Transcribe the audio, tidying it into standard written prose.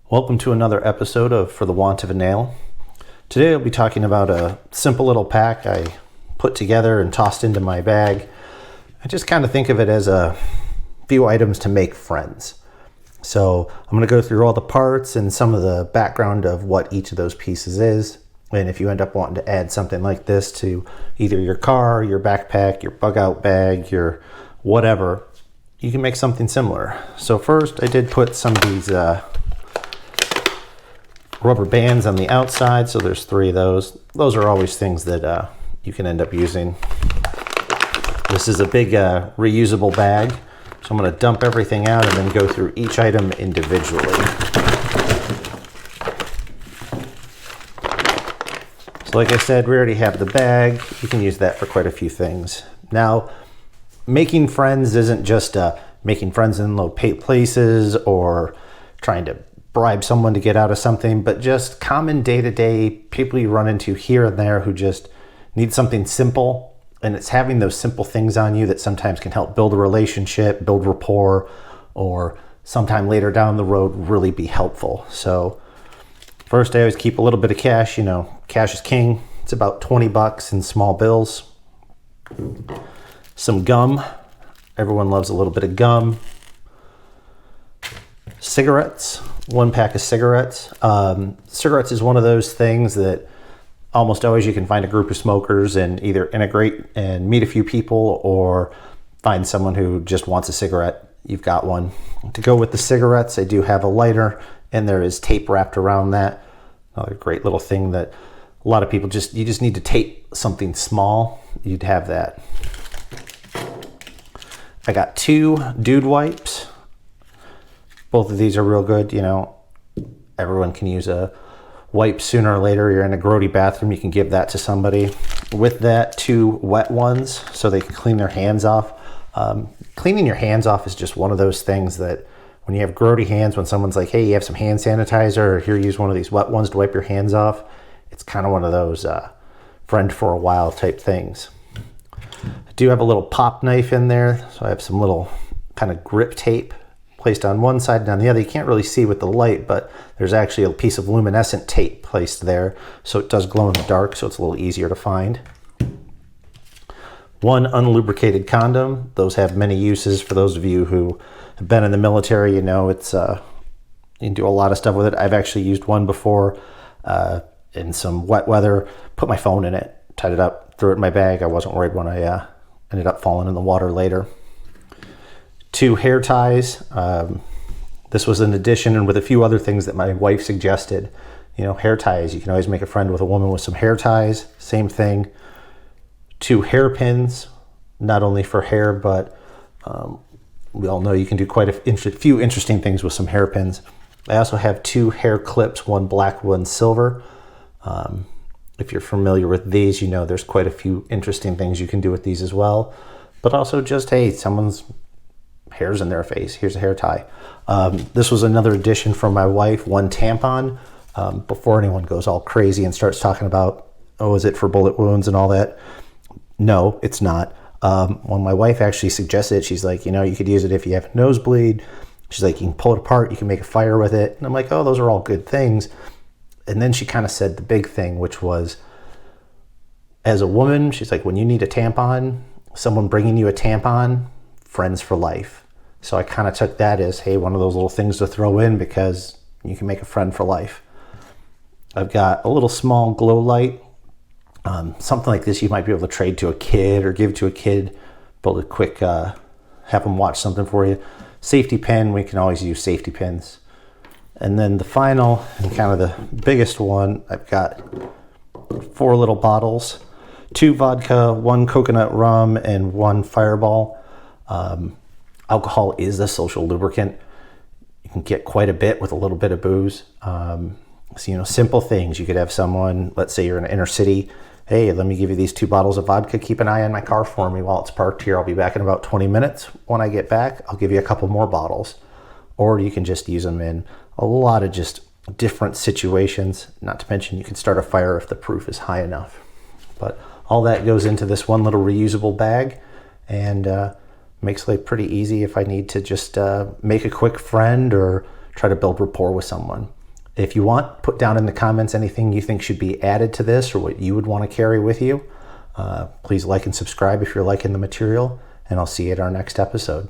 Welcome to another episode of For the Want of a Nail. Today I'll be talking about a simple little pack I put together and tossed into my bag. I just kind of think of it as a few items to make friends. So I'm going to go through all the parts and some of the background of what each of those pieces is. And if you end up wanting to add something like this to either your car, your backpack, your bug out bag, your whatever, you can make something similar. So first I did put some of these rubber bands on the outside, so there's 3 of those. Those are always things that you can end up using. This is a big reusable bag, so I'm going to dump everything out and then go through each item individually. So like I said, we already have the bag. You can use that for quite a few things. Now, making friends isn't just making friends in low places or trying to bribe someone to get out of something, but just common day-to-day people you run into here and there who just need something simple. And it's having those simple things on you that sometimes can help build a relationship, build rapport, or sometime later down the road really be helpful. So first, I always keep a little bit of cash. You know, cash is king. It's about $20 in small bills. Some gum. Everyone loves a little bit of gum. Cigarettes. 1 pack of cigarettes. Cigarettes is one of those things that almost always you can find a group of smokers and either integrate and meet a few people or find someone who just wants a cigarette. You've got one. To go with the cigarettes, I do have a lighter and there is tape wrapped around that. Another great little thing that a lot of people you just need to tape something small. You'd have that. I got 2 dude wipes. Both of these are real good. You know, everyone can use a wipe sooner or later. You're in a grody bathroom, you can give that to somebody. With that, 2 wet ones so they can clean their hands off. Cleaning your hands off is just one of those things that when you have grody hands, when someone's like, hey, you have some hand sanitizer, or here, use one of these wet ones to wipe your hands off, it's kind of one of those friend for a while type things. I do have a little pop knife in there, so I have some little kind of grip tape placed on one side and on the other. You can't really see with the light, but there's actually a piece of luminescent tape placed there, so it does glow in the dark, so it's a little easier to find. 1 unlubricated condom. Those have many uses. For those of you who have been in the military, you know it's you can do a lot of stuff with it. I've actually used one before in some wet weather. Put my phone in it, tied it up, threw it in my bag. I wasn't worried when I ended up falling in the water later. 2 hair ties. This was an addition and with a few other things that my wife suggested. You know, hair ties. You can always make a friend with a woman with some hair ties. Same thing. 2 hairpins, not only for hair, but we all know you can do quite a few interesting things with some hairpins. I also have 2 hair clips, 1 black, 1 silver. If you're familiar with these, you know there's quite a few interesting things you can do with these as well. But also just, hey, someone's hair's in their face. Here's a hair tie. This was another addition from my wife, 1 tampon. Before anyone goes all crazy and starts talking about, oh, is it for bullet wounds and all that? No, it's not. When my wife actually suggested it, she's like, you know, you could use it if you have a nosebleed. She's like, you can pull it apart, you can make a fire with it. And I'm like, oh, those are all good things. And then she kind of said the big thing, which was, as a woman, she's like, when you need a tampon, someone bringing you a tampon, friends for life. So I kind of took that as, hey, one of those little things to throw in because you can make a friend for life. I've got a little small glow light. Something like this you might be able to trade to a kid or give to a kid, build a quick, have them watch something for you. Safety pin, we can always use safety pins. And then the final and kind of the biggest one, I've got 4 little bottles, 2 vodka, 1 coconut rum, and 1 Fireball. Alcohol is a social lubricant. You can get quite a bit with a little bit of booze. So, you know, simple things. You could have someone, let's say you're in an inner city, hey, let me give you these 2 bottles of vodka. Keep an eye on my car for me while it's parked here. I'll be back in about 20 minutes. When I get back, I'll give you a couple more bottles. Or you can just use them in a lot of just different situations. Not to mention you can start a fire if the proof is high enough. But all that goes into this one little reusable bag and makes life pretty easy if I need to just make a quick friend or try to build rapport with someone. If you want, put down in the comments anything you think should be added to this or what you would want to carry with you. Please like and subscribe if you're liking the material, and I'll see you at our next episode.